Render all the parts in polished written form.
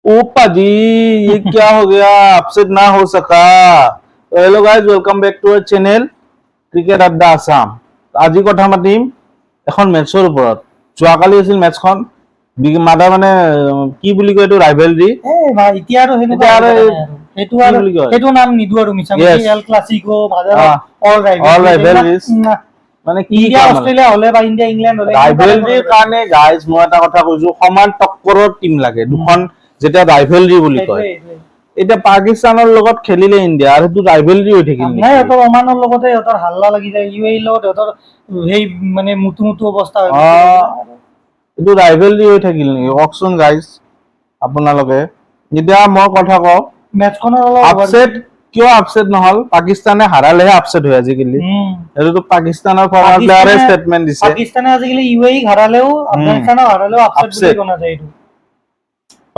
ओ पाजी ये क्या हो गया अपसेट ना हो सका तो hello guys welcome back to our channel cricket Adda Assam আজি কথা পাতিম এখন মেচৰ ওপৰত যোৱাকালি আছিল মেচখন মাদা মানে কি বুলি কয় এইটো ৰাইভেলৰি ভাই এতিয়া আৰু হেতু নাম নিদু আৰু মিছামিছি এল ক্লাসিকো মাদাৰ অল ৰাইভেলৰিজ মানে কি ইন্ডিয়া অস্ট্ৰেলিয়া হলে বা ইন্ডিয়া ইংল্যান্ড হলে ৰাইভেলৰিৰ কাৰণে গাইজ মই এটা কথা কৈছো সমান টক্কৰৰ টিম লাগে দুখন যেটা ৰাইভেলৰি বুলি কয় এটা পাকিস্তানৰ লগত খেলিলে ইন্ডিয়া আৰু সেইটো ৰাইভেলৰি হৈ থাকিল নাই এতৰ ওমানৰ লগতে এতৰ হাল্লা লাগি যায় ইউএই লগত এতৰ হেই মানে মুতু অৱস্থা হৈ এইটো ৰাইভেলৰি হৈ থাকিল নেকি অকচোন গাইজ আপোনালোকে যেতিয়া মই কথা কওঁ মেচখনৰ অলপ আপসেট কিয় আপসেট নহল পাকিস্তানে হাৰালেহে আপসেট হয় আজিকালি এইটো পাকিস্তানৰ ফৰৱাৰ্ড প্লেয়াৰে ষ্টেটমেন্ট দিছে পাকিস্তানে আজিকালি ইউএই হাৰালেও আফগানিস্তানক হাৰালেও আপসেট বুলি কোনা যায় এইটো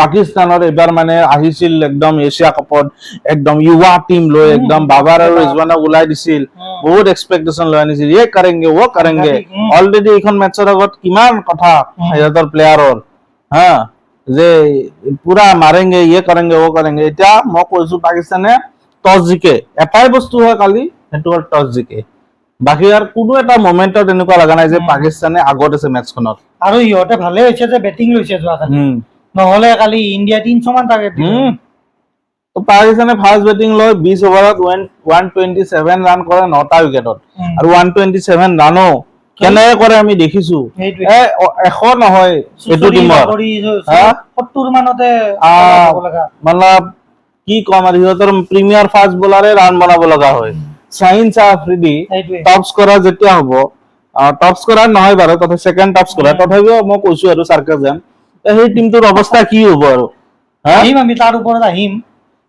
পাকিস্তানৰ এবাৰ মানে আহিছিল একদম এছিয়া কাপত একদম युवा টিম লৈ একদম বাবাৰ আৰু ৰিজৱানক উলাই দিছিল বহুত এক্সপেক্টেশন লৈ আনিছিল ये करेंगे वो करेंगे অলৰেডি এখন মেচৰ আগত কিমান কথা হাজাৰৰ প্লেয়াৰৰ হা যে পুৰা মাरेंगे ये करेंगे वो करेंगे এটা মই কৈছো পাকিস্তানে টস জিকে এটাই বস্তু হয় কালি হেতু টস জিকে বাকি আর কোনো এটা মোমেন্টত এনেকুৱা লাগা নাই যে পাকিস্তানে আগত আছে মেচখনত আৰু ইহতে ভালে হৈছে যে বেটিং লৈছে যোৱাকালি নহলে কালি ইন্ডিয়া 300 মান টাৰ্গেট দিলে তো পাকিস্তানে ফাৰ্স্ট ব্যাটিং লয় 20 ওভাৰত 127 ৰান কৰে 9টা উইকেটত আৰু 127 ৰানও কেনে কৰে আমি দেখিছো এশ নহয় এটো টিমৰ 70 মানতে मतलब কি কম আৰু ইহতৰ প্ৰিমিয়াৰ ফাস্ট বোলাৰে ৰান বনাব লগা হয় শাহিন শাহ আফ্ৰিদি টপ স্কোৰাৰ যেতিয়া হ'ব টপ স্কোৰাৰ নহয় বাৰু তথা সেকেন্ড টপ স্কোৰাৰ তথাপিও মই কৈছো আৰু সাৰ্কাজম এই টিমটোৰ অৱস্থা কি হ'ব আৰু আহিম আমি তাৰ ওপৰত আহিম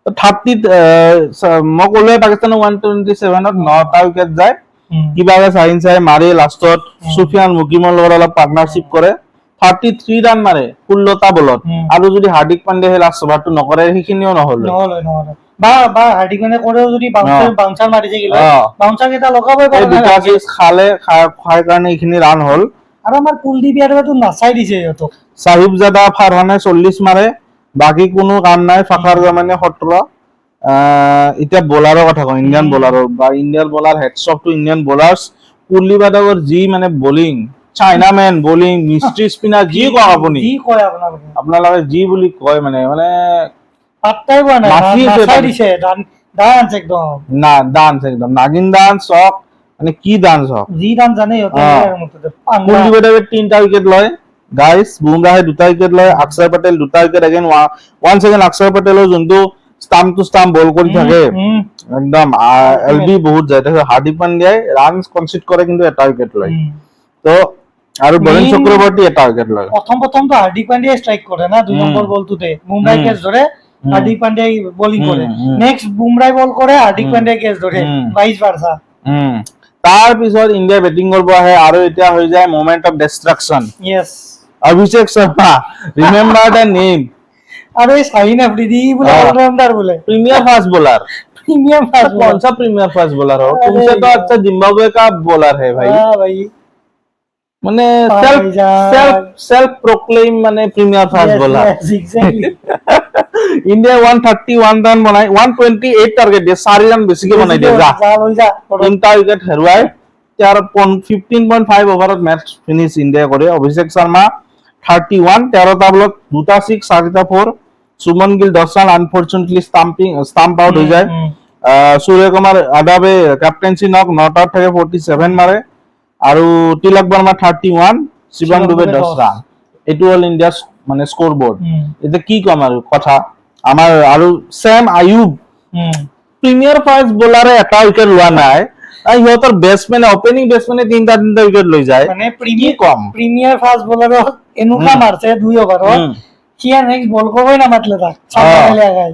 30 মই ক'লে পাকিস্তানৰ 127ত 9টা উইকেট যায় কিবাকে শাহিন শাহে মাৰি লাষ্টত সুফিয়ান মুকিমৰ লগত অলপ পাৰ্টনাৰশ্বিপ কৰে 33 ৰান মাৰে 16টা বলত আৰু যদি হাৰ্দিক পাণ্ডে হে লাষ্ট ওভাৰটো নকৰে সেইখিনিও নহল বা হাৰ্দিক পাণ্ডে কৰেও যদি বাউন্সাৰ মাৰি যায় গিলা বাউন্সাৰ কেটা লগাবই পাৰে দুটা কেছ খালে খাই কাৰণে এইখিনি ৰান হল আৰু আমাৰ কুলদীপ ইয়াদৱেটো নাচাই দিছে ইহঁতক সাহিবজাদা ফাৰহানে 40 মাৰে বাকি কোনো কাম নাই ফাখাৰ জামানে 17 এটা বোলাৰৰ কথা কওঁ ইন্ডিয়ান বোলাৰৰ বা Indian bowler heads off to Indian bowlers Kuldeep যাদৱৰ যি মানে bowling chinaman bowling mystery spinner যি কয় আপুনি যি কয় আপোনালোকে যি বুলি কয় মানে পাত্তাই পোৱা নাই নাচাই দিছে ডান্স একদম না ডান্স একদম নাগিন ডান্স হক মানে কি ডান্স হক যি ডান্স জানে ইহঁতে কুলদীপ যাদৱে 3টা উইকেট লয় গাইস বুমৰাহে 2টা উইকেট লয় অক্ষৰ পটেল 2টা উইকেট अगेन ওয়ান সেকেন্ড অক্ষৰ পটেলৰ যোনটো স্টাম্প টু স্টাম্প বল কৰি থাকে একদম এলবি বহুত যায় তাতে হাৰ্দিক পাণ্ডিয়াই ৰান কনসিড কৰে কিন্তু এটা উইকেট লয় তো আৰু বলিং চক্ৰৱৰ্তী এটা উইকেট লয় প্ৰথম তো হাৰ্দিক পাণ্ডিয়াই স্ট্ৰাইক কৰে না 2 নম্বৰ বলটোতে মুম্বাই কেচ ধৰে হাৰ্দিক পাণ্ডিয়াই বলিং কৰে নেক্সট বুমৰাই বল কৰে হাৰ্দিক পাণ্ডিয়াই কেচ ধৰে ভাইস ভাৰ্সা তাৰ পিছত ইন্ডিয়া বেটিং কৰিব আহে আৰু এতিয়া হৈ যায় moment of distraction yes Abhishek Sharma remember the name अरे शाहीन अफरीदी बोला ऑलराउंडर बोले प्रीमियर फास्ट बॉलर कौन सा प्रीमियर फास्ट बॉलर हो तुमसे तो अच्छा जिम्बाब्वे का बॉलर है भाई भाई माने सेल्फ प्रोक्लेम माने premier fast bowler India 131 run বনাই 128 টার্গেট দিয়ে 4 রান বেছিকে বনাই দিয়ে যা তিনটা উইকেট হেৰুৱাই 15.5 ওভাৰত মেচ ফিনিশ ইন্ডিয়া কৰে অভিষেক শৰ্মা 31 13টা বলত 2টা 6 4টা 4 Shubman Gill 10 run unfortunately stump out হৈ যায় সূৰ্য কুমাৰ আদাবে ক্যাপ্টেন্সি নক নট আউট থাকে 47 মাৰে আৰু তিলক বৰ্মা 31 শিৱম দুবে 10 ৰান এটো অল ইন্ডিয়া মানে স্কোৰ বোৰ্ড এটা কি কম আৰু কথা আমাৰ আৰু সেম আয়ুব প্ৰিমিয়াৰ ফাস্ট বোলাৰে এটা উইকেট লোৱা নাই ইহঁতৰ বেটসম্যান ওপেনিং বেটসম্যানে 3টা উইকেট লৈ যায় মানে প্ৰিমিয়াৰ ফাস্ট বোলাৰ এনুকা মাৰছে 2 ওভাৰত কিয়া নেক্সট বল করবই না মাতলে তাক সামনে আগায়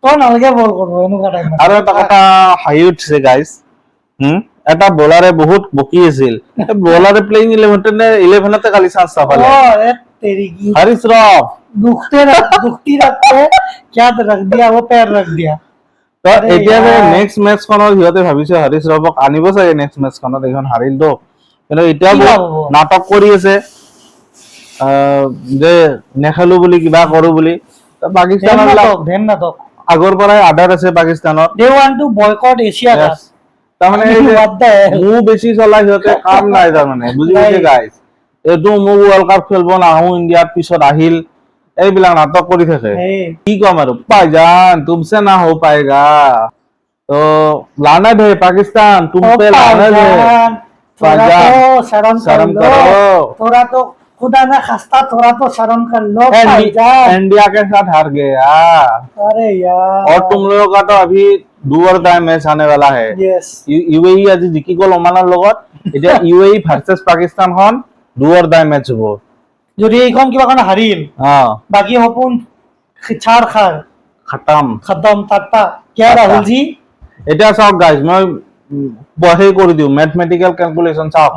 তো নালগে বল করব এনুকা টাইম আৰু এটা কথা হাই উঠছে গাইস এটা বোলারে বহুত বকি আছিল বোলারে প্লেইং 11তে কালি চান্স পালে এ तेरी की हरीश राव दुखती रखते क्या रख दिया वो पैर रख दिया তো এতিয়া যে নেক্সট মেচ খনৰ হিয়তে ভাবিছে হৰিশ ৰাৱক আনিব চাগে নেক্সট মেচ খনত এখন হাৰিল তো কিন্তু এতিয়া নাটক কৰি আছে যে নেখেলো বুলি কিবা কৰো বুলি পাকিস্তানৰ ধ্যান নাটক আগৰ পৰাই আদাৰ আছে পাকিস্তানত they want to boycott Asia Cup তাৰমানে এই যে what the hell? মু বেছি চলাই সিহঁতে কাম নাই তাৰমানে বুজি পাইছে গাইজ এইটো মোক ৱৰ্ল্ড কাপ খেলব নাহো ইণ্ডিয়াত পিছত আহিল এইবিলাক নাটক কৰি থাকে Hey, কি কম আৰু ভাইজান तुमसे ना हो पाएगा तो लानत है पाकिस्तान तुम ओ पे लानत है भाईजान, थोड़ा भाईजान, तो शर्म शर्म कर लो करो। थोड़ा तो खुदा ना खास्ता थोड़ा तो शर्म कर लो भाईजान इंडिया के साथ हार गया अरे यार और तुम लोगों का तो अभी डूअर टाइम मैच आने वाला है yes ইউএই আজি জিকি গ'ল ওমানৰ লগত এতিয়া ইউএই ভাৰ্চেছ পাকিস্তানখন ডুअर টাইম মেচ হ'ব যদি এইখন কিবা কাৰণে হাৰিল বাকী সপোন ছাৰ খাৰ খতম খতম টাটা क्या राहुल जी এতিয়া চাওক গাইজ মই সেই কৰি দিওঁ মেথমেটিকেল কেলকুলেশ্যন চাওক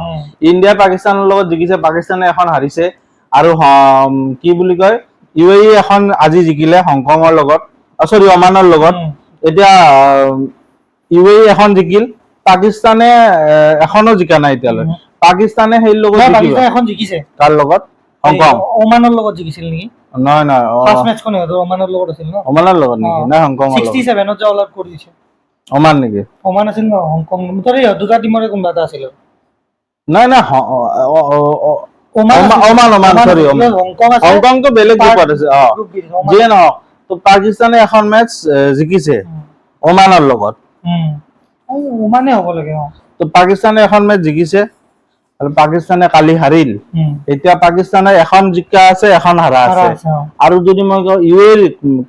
ইণ্ডিয়া পাকিস্তানৰ লগত জিকিছে পাকিস্তানে এখন হাৰিছে আৰু কি বুলি কয় ইউএই এখন আজি জিকিলে হংকঙৰ লগত সৰি ওমানৰ লগত এতিয়া ইউএই এখন জিকিল পাকিস্তানে এখনো জিকা নাই এতিয়ালৈ পাকিস্তানে সেই লগত জিকিব পাকিস্তান এখন জিকিছে তাৰ লগত হংকং ওমানৰ লগত জিকিছিল নেকি নহয় নহয় ফাৰ্ষ্ট মেচখন ওমানৰ লগত আছিল ন ওমানৰ লগত নেকি না হংকঙৰ লগত 67 ত অল আউট কৰি দিছে ওমান নেকি ওমান আছিল ন হংকং মুতৰি দুটা টিমৰে কোনবা এটা আছিল নাই নাই ওমান সৰি হংকং আছে হংকংটো বেলেগ গ্ৰুপত আছে গ্ৰুপ বি ওমান যিয়ে নহওক তো পাকিস্তানে এখন মেচ জিকিছে ওমানৰ লগত ওমানে হ'ব লাগে তো পাকিস্তানে এখন মেচ জিকিছে আৰু পাকিস্তানে কালি হাৰিল এতিয়া পাকিস্তানে এখন জিকা আছে এখন হাৰা আছে আৰু যদি মই কওঁ ইউএৰ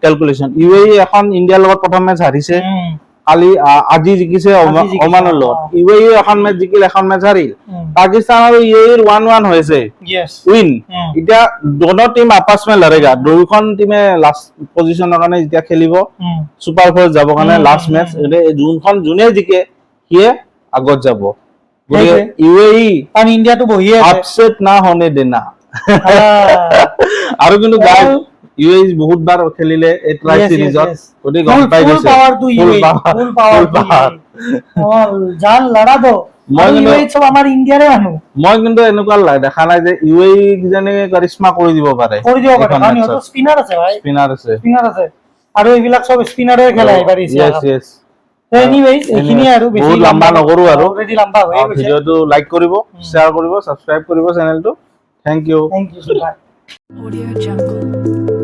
কেলকুলেশ্যন ইউএই এখন ইণ্ডিয়াৰ লগত প্ৰথম মেচ হাৰিছে কালি আজি জিকিছে ওমানৰ লগত ইউএই এখন মেচ জিকিল এখন মেচ হাৰিল পাকিস্তান আৰু ইউএইৰ 1-1 হৈছে উইন এতিয়া দুনো টিম আপস মে লড়েগা দুইখন টিমে লাষ্ট পজিশনৰ কাৰণে যেতিয়া খেলিব সুপাৰ ফ'ৰ যাব কাৰণে লাষ্ট মেচ যোনখন যোনে জিকে সিয়ে আগত যাব ইউএই কাৰণ ইণ্ডিয়াটো বহিয়ে আছে আপসেট না হোনে দেনা আৰু কিন্তু গাইজ ইউএই বহুত বাৰ খেলিলে এই ট্ৰাই সিৰিজত গতি গম পাই গৈছে ফুল পাৱাৰ টু ইউএই ফুল পাৱাৰ জান লড়া দো মই ইউএই সব আমাৰ ইণ্ডিয়াৰে মানুহ মই কিন্তু এনেকুৱা দেখা নাই যে ইউএই কিজানি কাৰিশমা কৰি দিব পাৰে কাৰণ ইহঁতৰ স্পিনাৰ আছে ভাই স্পিনাৰ আছে আৰু এইবিলাক সব স্পিনাৰে খেলা এবাৰ ইয়েছ এনিৱেজ এইখিনি আৰু বেছি বহুত লম্বা নকৰো আৰু অলৰেডি লম্বা হৈ গৈছে ভিডিওটো লাইক কৰিব শ্বেয়াৰ কৰিব সাবস্ক্ৰাইব কৰিব চেনেলটো থ্যাংক ইউ বাই Audio Jungle.